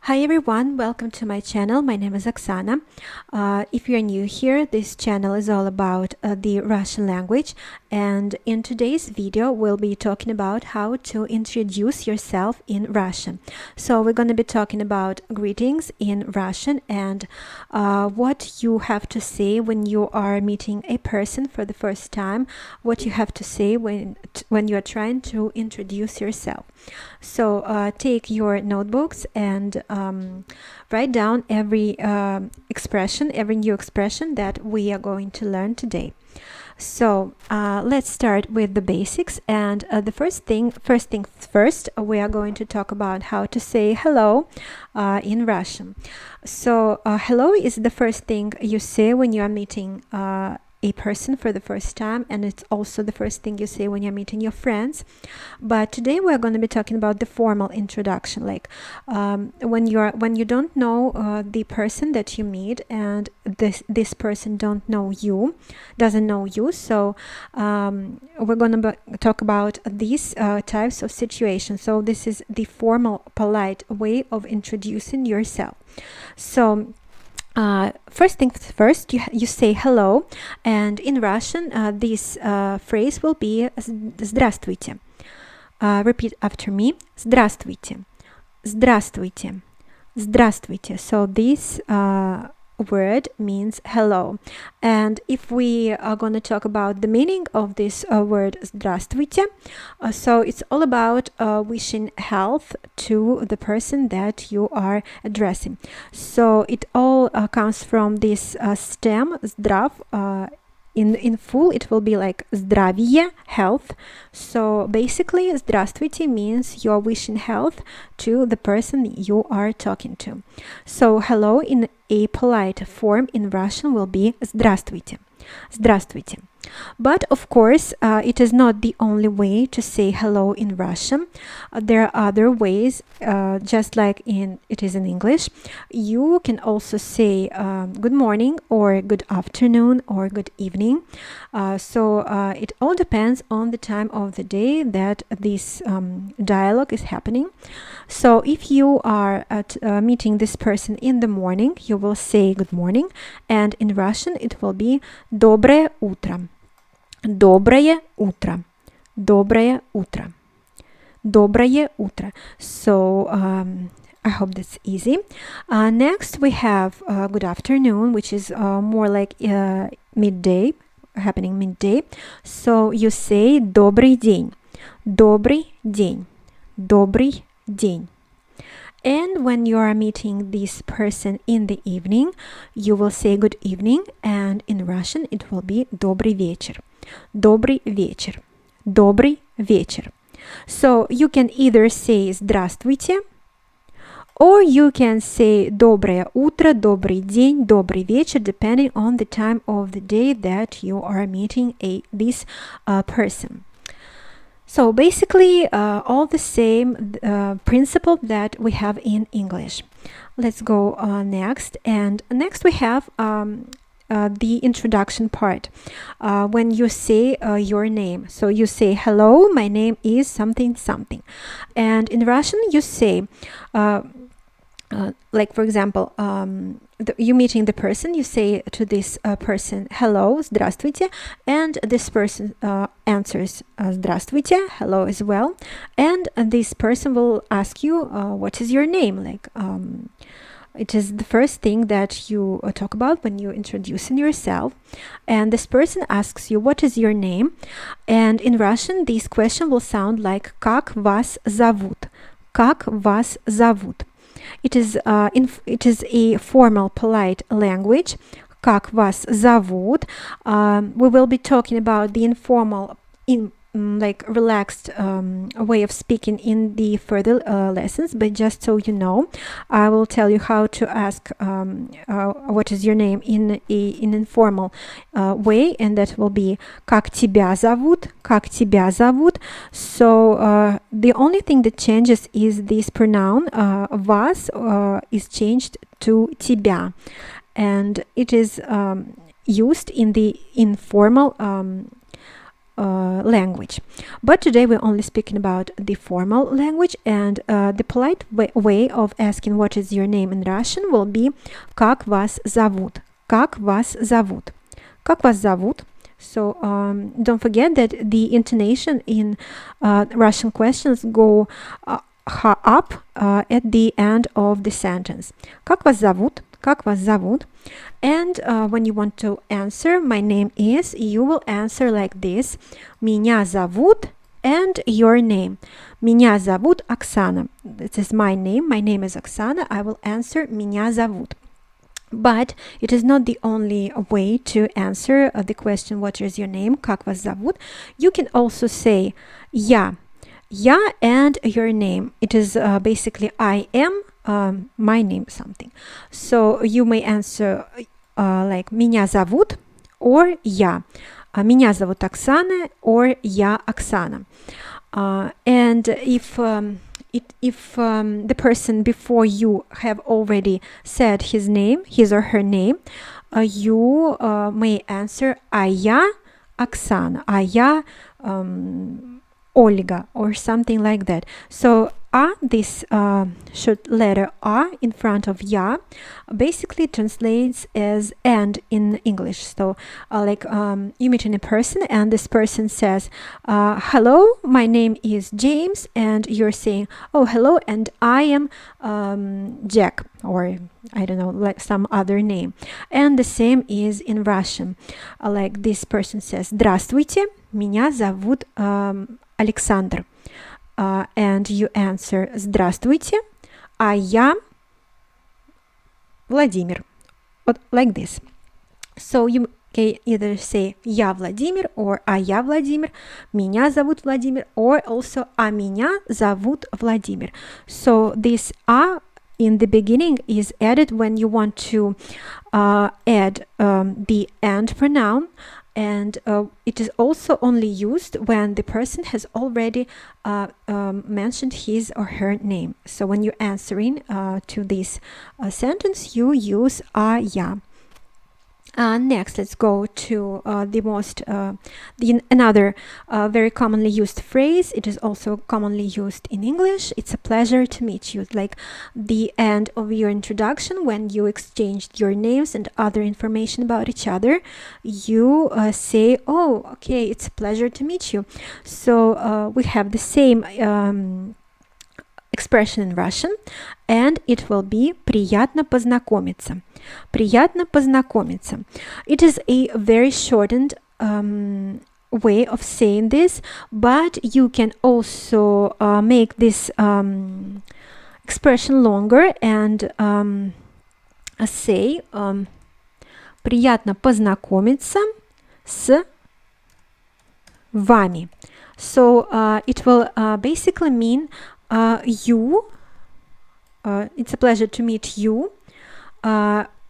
Hi everyone, welcome to my channel. My name is Oksana. If you're new here, this channel is all about the Russian language, and in today's video we'll be talking about how to introduce yourself in Russian. So we're going to be talking about greetings in Russian and what you have to say when you are meeting a person for the first time, what you have to say when you are trying to introduce yourself. So take your notebooks and write down every every new expression that we are going to learn today. So let's start with the basics. And the first thing first, we are going to talk about how to say hello in Russian. So hello is the first thing you say when you are meeting a person for the first time, and it's also the first thing you say when you're meeting your friends. But today we're going to be talking about the formal introduction, like when you don't know the person that you meet, and this person doesn't know you. So we're going to talk about these types of situations. So this is the formal, polite way of introducing yourself. So first things first, you say hello, and in Russian this phrase will be "Здравствуйте." Repeat after me. "Здравствуйте. Здравствуйте. Здравствуйте." So this word means hello, and if we are going to talk about the meaning of this word "здравствуйте," so it's all about wishing health to the person that you are addressing. So it all comes from this stem "здрав." In full, it will be like здравие, health. So basically, здравствуйте means you're wishing health to the person you are talking to. So hello in a polite form in Russian will be здравствуйте. Здравствуйте. But of course, it is not the only way to say hello in Russian. There are other ways, just like it is in English. You can also say good morning or good afternoon or good evening. So it all depends on the time of the day that this dialogue is happening. So if you are meeting this person in the morning, you will say good morning, and in Russian it will be доброе утро. Доброе утро. Доброе утро. Доброе утро. So I hope that's easy. Next we have good afternoon, which is more like midday, happening midday. So you say добрый день. Добрый день. Добрый день. And when you are meeting this person in the evening, you will say good evening, and in Russian it will be добрый вечер. Добрый вечер. Добрый вечер. So you can either say здравствуйте, or you can say доброе утро, добрый день, добрый вечер, depending on the time of the day that you are meeting this person. So basically all the same principle that we have in English. Let's go next. And next we have the introduction part. When you say your name. So you say, hello, my name is something something. And in Russian you say, like for example, you meeting the person, you say to this person, hello, здравствуйте, and this person answers здравствуйте, hello as well, and this person will ask you what is your name, like it is the first thing that you talk about when you're introducing yourself, and this person asks you what is your name, and in Russian this question will sound like как вас зовут, как вас зовут. It is a formal, polite language. Как вас зовут? We will be talking about the informal, like relaxed way of speaking in the further lessons. But just so you know, I will tell you how to ask what is your name in an informal way, and that will be как тебя зовут? Как тебя зовут? So the only thing that changes is this pronoun вас is changed to тебя, and it is used in the informal language. But today we're only speaking about the formal language, and the polite way of asking what is your name in Russian will be как вас зовут? Как вас зовут? Как вас зовут? So don't forget that the intonation in Russian questions go up at the end of the sentence. Как вас зовут? Как вас зовут? And when you want to answer, my name is, you will answer like this. Меня зовут and your name. Меня зовут Oksana. This is my name. My name is Oksana. I will answer Меня зовут. But it is not the only way to answer the question, what is your name? Как вас зовут? You can also say я. Я and your name. It is basically I am, my name something. So you may answer like меня зовут or я. Меня зовут Оксана or я Оксана. And if the person before you have already said his name, his or her name, you may answer а я Оксана, а я Olga or something like that. So this short letter A in front of ya basically translates as and in English. So like you meet in a person and this person says, hello, my name is James, and you're saying, oh, hello, and I am Jack, or I don't know, like some other name. And the same is in Russian. Like this person says, здравствуйте, меня зовут Александр. And you answer здравствуйте, а я Владимир. Like this. So you can either say я Владимир or а я Владимир, меня зовут Владимир, or also а меня зовут Владимир. So this а in the beginning is added when you want to add the and pronoun. And it is also only used when the person has already mentioned his or her name. So when you're answering to this sentence, you use а я. Next, let's go to another very commonly used phrase. It is also commonly used in English. It's a pleasure to meet you. Like the end of your introduction, when you exchanged your names and other information about each other, you say, oh, okay, it's a pleasure to meet you. So we have the same expression in Russian, and it will be приятно познакомиться. Приятно познакомиться. It is a very shortened way of saying this, but you can also make this expression longer and say приятно познакомиться с вами. So it will basically mean it's a pleasure to meet you,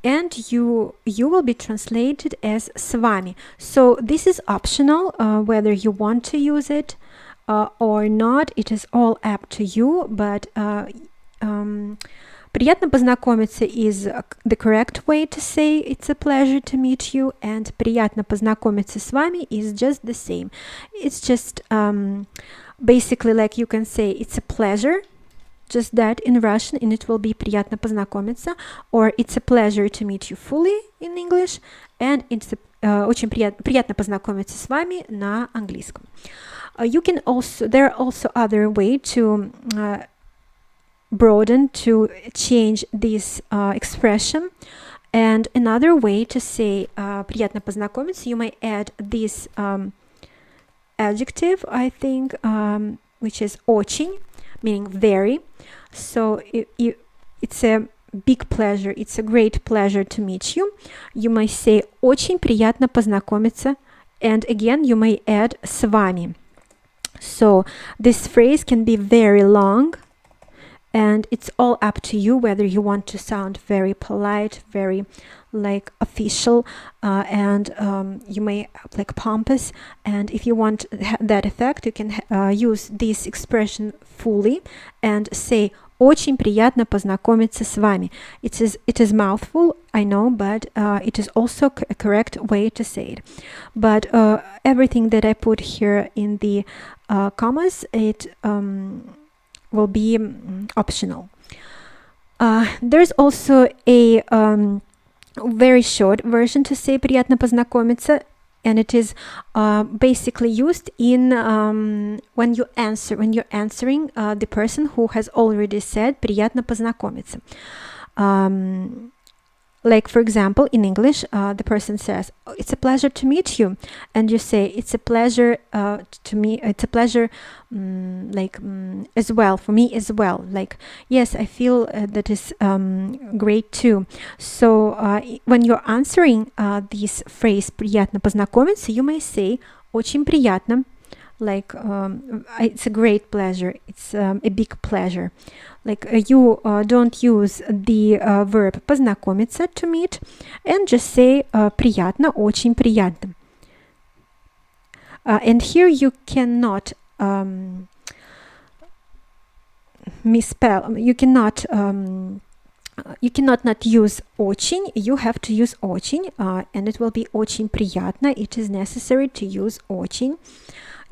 and you will be translated as с вами. So this is optional, whether you want to use it or not. It is all up to you, but приятно познакомиться is the correct way to say it's a pleasure to meet you, and приятно познакомиться с вами is just the same. It's just basically like you can say it's a pleasure, just that in Russian, and it will be приятно познакомиться, or it's a pleasure to meet you fully in English, and it's очень приятно познакомиться с вами на английском. You can also, there are also other way to broaden, to change this expression, and another way to say приятно познакомиться, you may add this adjective, I think, which is очень, meaning very. So it's a big pleasure, it's a great pleasure to meet you. You may say очень приятно познакомиться, and again you may add с вами. So this phrase can be very long, and it's all up to you whether you want to sound very polite, very like official, and you may like pompous, and if you want that effect, you can use this expression fully and say Очень приятно познакомиться с вами. It is mouthful, I know, but it is also a correct way to say it. But everything that I put here in the commas, it will be optional. There's also a very short version to say приятно познакомиться, and it is basically used in when you're answering the person who has already said приятно познакомиться. Like, for example, in English, the person says, oh, it's a pleasure to meet you. And you say, it's a pleasure to me, it's a pleasure as well, for me as well. Like, yes, I feel that is great too. So when you're answering this phrase приятно познакомиться, you may say очень приятно. Like, it's a great pleasure. It's a big pleasure. Like, you don't use the verb познакомиться, to meet, and just say приятно, очень приятно. And here you cannot misspell. You cannot not use очень. You have to use очень, and it will be очень приятно. It is necessary to use очень.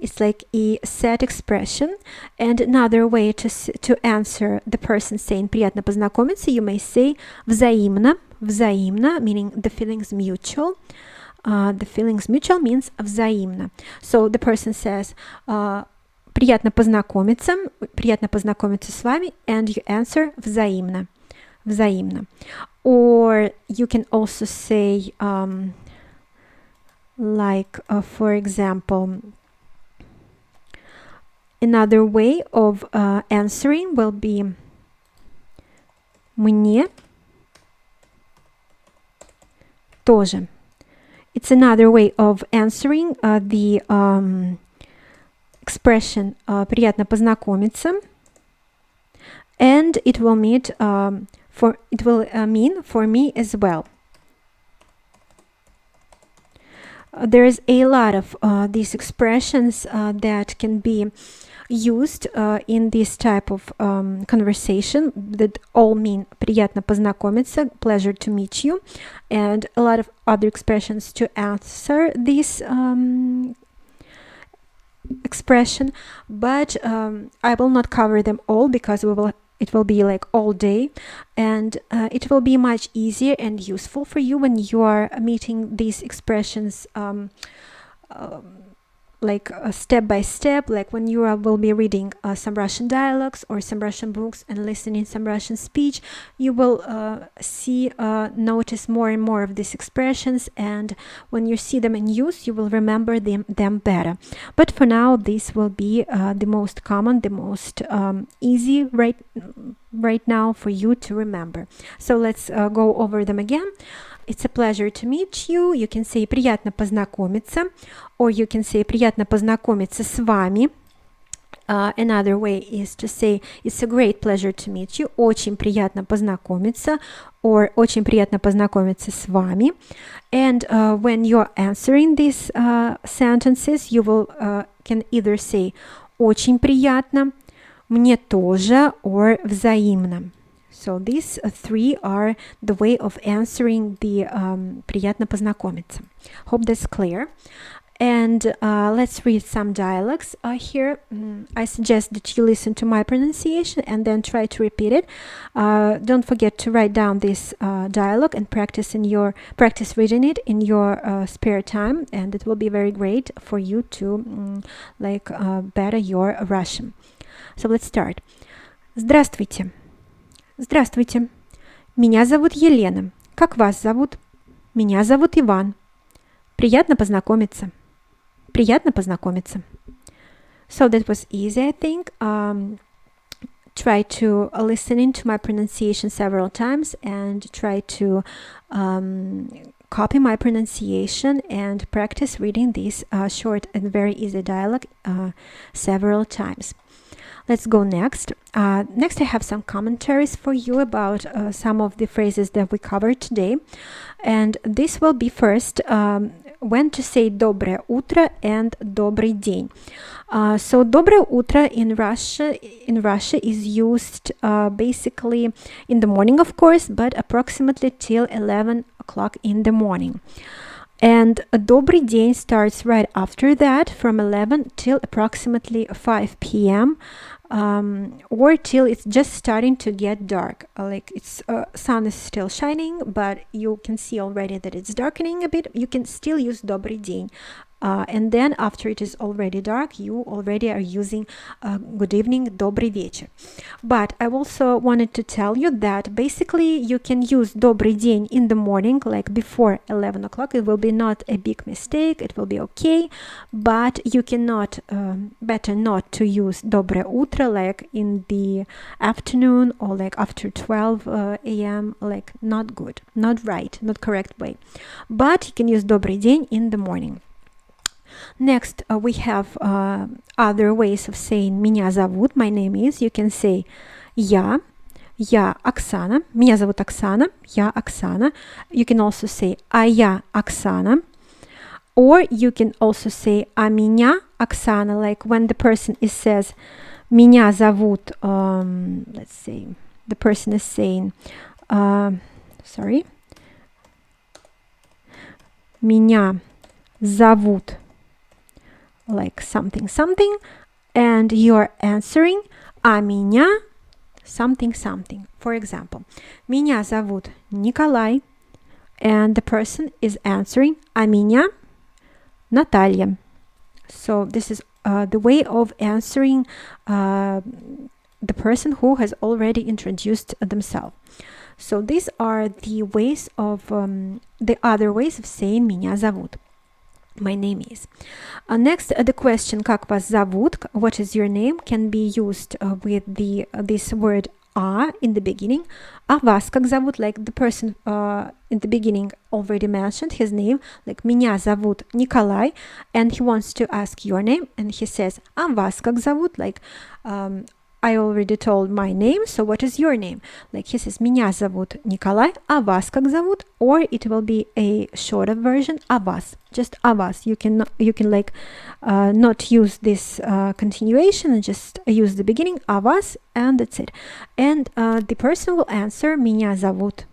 It's like a set expression. And another way to answer the person saying приятно познакомиться, you may say взаимно, взаимно, meaning the feeling's mutual. The feeling's mutual means взаимно. So the person says приятно познакомиться с вами, and you answer взаимно, взаимно. Or you can also say for example, another way of answering will be мне тоже. It's another way of answering the expression приятно познакомиться, and it will mean for me as well. There is a lot of these expressions that can be used in this type of conversation that all mean приятно познакомиться, pleasure to meet you, and a lot of other expressions to answer this expression, but I will not cover them all because it will be like all day, and it will be much easier and useful for you when you are meeting these expressions like step by step, like when you will be reading some Russian dialogues or some Russian books and listening some Russian speech, you will notice more and more of these expressions, and when you see them in use, you will remember them better. But for now, this will be the most common, the most easy right now for you to remember. So let's go over them again. It's a pleasure to meet you. You can say приятно познакомиться, or you can say приятно познакомиться с вами. Another way is to say it's a great pleasure to meet you. Очень приятно познакомиться, or очень приятно познакомиться с вами. And when you're answering these sentences, you will can either say очень приятно, мне тоже, or взаимно. So these three are the way of answering the приятно познакомиться. Hope that's clear. And let's read some dialogues here. I suggest that you listen to my pronunciation and then try to repeat it. Don't forget to write down this dialogue and practice reading it in your spare time, and it will be very great for you to better your Russian. So let's start. Здравствуйте. Здравствуйте. Меня зовут Елена. Как вас зовут? Меня зовут Иван. Приятно познакомиться. Приятно познакомиться. So that was easy, I think. Try to listen into my pronunciation several times and try to copy my pronunciation and practice reading this short and very easy dialogue several times. Let's go next. Next, I have some commentaries for you about some of the phrases that we covered today. And this will be first when to say доброе утро and добрый день. So доброе утро in Russia is used basically in the morning, of course, but approximately till 11 o'clock in the morning. And добрый день starts right after that, from 11 till approximately 5 p.m. Or till it's just starting to get dark. Like it's sun is still shining, but you can see already that it's darkening a bit. You can still use добрый день. And then after it is already dark, you already are using good evening, добрый вечер. But I also wanted to tell you that basically you can use добрый день in the morning, like before 11 o'clock. It will be not a big mistake. It will be okay. But you cannot, better not to use доброе утро like in the afternoon or like after 12 a.m. Like not good, not right, not correct way. But you can use добрый день in the morning. Next, we have other ways of saying меня зовут, my name is. You can say я Оксана, меня зовут Оксана, я Оксана. You can also say а я Оксана. Or you can also say а меня Оксана, like when the person says меня зовут, let's say the person is saying, меня зовут, like something, and you're answering а меня something. For example, меня зовут Николай, and the person is answering а меня Наталья. So this is the way of answering the person who has already introduced themselves. So these are the ways of the other ways of saying меня зовут. My name is. Next, the question как вас зовут, what is your name, can be used with this word а in the beginning. А вас как зовут, like the person in the beginning already mentioned his name, like меня зовут Николай, and he wants to ask your name, and he says а вас как зовут, like I already told my name, so what is your name? Like he says меня зовут Николай, а вас как зовут? Or it will be a shorter version, а вас, just а вас. You can like not use this continuation and just use the beginning, а вас, and that's it. And the person will answer меня зовут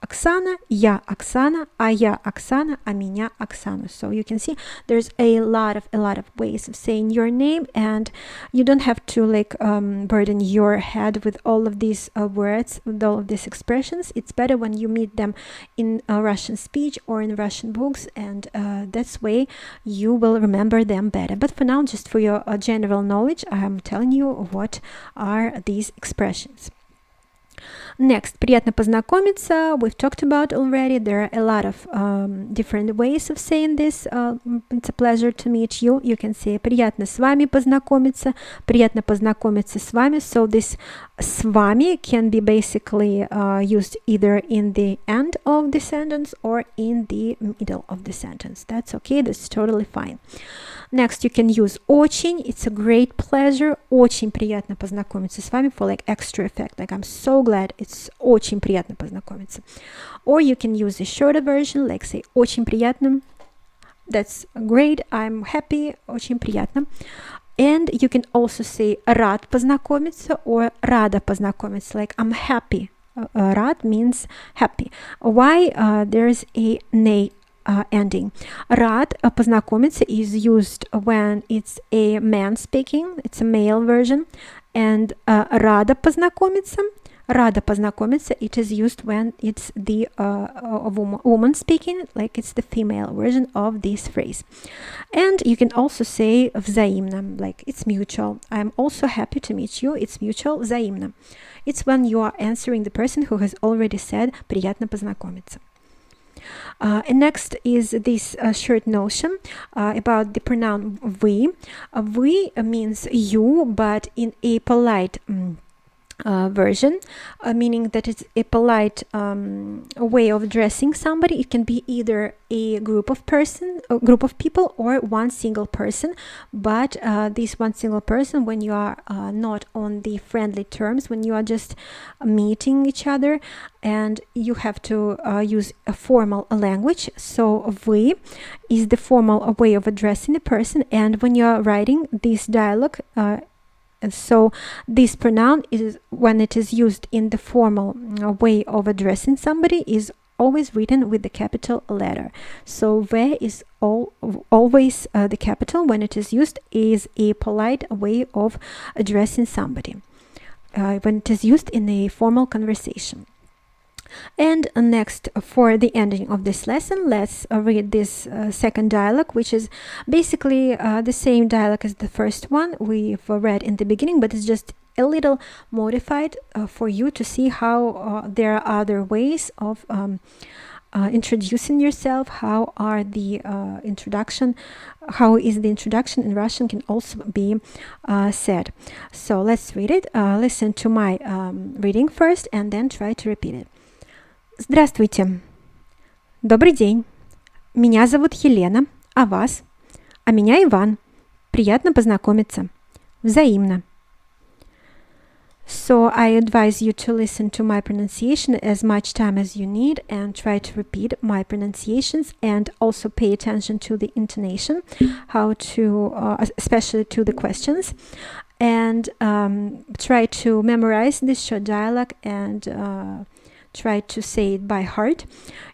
Oksana, я Oksana, а я Oksana, а меня Oksana. So you can see there's a lot of ways of saying your name, and you don't have to like burden your head with all of these words, with all of these expressions. It's better when you meet them in Russian speech or in Russian books, and that's way you will remember them better. But for now, just for your general knowledge, I'm telling you what are these expressions. Next, приятно познакомиться. We've talked about already. There are a lot of different ways of saying this. It's a pleasure to meet you. You can say приятно с вами познакомиться. Приятно познакомиться с вами. So this с вами can be basically used either in the end of the sentence or in the middle of the sentence. That's okay. That's totally fine. Next, you can use очень. It's a great pleasure. Очень приятно познакомиться с вами for like extra effect. Like I'm so glad. It's очень приятно познакомиться. Or you can use a shorter version, like say очень приятно. That's great. I'm happy. Очень приятно. And you can also say рад познакомиться or рада познакомиться. Like I'm happy. Рад means happy. Why there's a не ending. Рад познакомиться is used when it's a man speaking. It's a male version. And рада познакомиться. Рада познакомиться, it is used when it's the woman speaking, like it's the female version of this phrase. And you can also say взаимно, like it's mutual. I'm also happy to meet you. It's mutual, взаимно. It's when you are answering the person who has already said приятно познакомиться. And next is this short notion about the pronoun вы. Вы means you, but in a polite version, meaning that it's a polite way of addressing somebody. It can be either a group of people, or one single person. But this one single person, when you are not on the friendly terms, when you are just meeting each other, and you have to use a formal language. So вы is the formal way of addressing a person, and when you are writing this dialogue, so this pronoun is, when it is used in the formal way of addressing somebody, is always written with the capital letter. So ve is always the capital when it is used, is a polite way of addressing somebody when it is used in a formal conversation. And next, for the ending of this lesson, let's read this second dialogue, which is basically the same dialogue as the first one we've read in the beginning, but it's just a little modified for you to see how there are other ways of introducing yourself. How is the introduction in Russian can also be said. So let's read it. Listen to my reading first and then try to repeat it. Здравствуйте. Добрый день. Меня зовут Елена, а вас? А меня Иван. Приятно познакомиться. Взаимно. So I advise you to listen to my pronunciation as much time as you need and try to repeat my pronunciations, and also pay attention to the intonation, how to, especially to the questions, and try to memorize this short dialogue and try to say it by heart.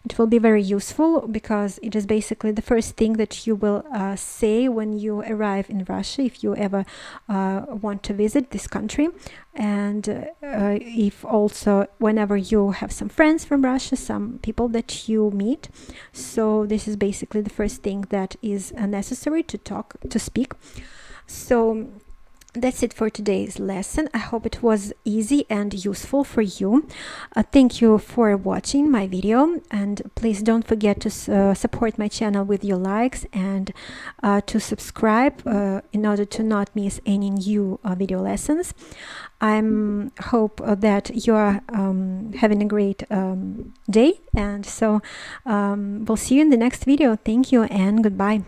It will be very useful because it is basically the first thing that you will say when you arrive in Russia, if you ever want to visit this country, and if also whenever you have some friends from Russia, some people that you meet. So this is basically the first thing that is necessary to speak. So that's it for today's lesson. I hope it was easy and useful for you. Thank you for watching my video, and please don't forget to support my channel with your likes and to subscribe in order to not miss any new video lessons. I hope that you are having a great day, and so we'll see you in the next video. Thank you and goodbye.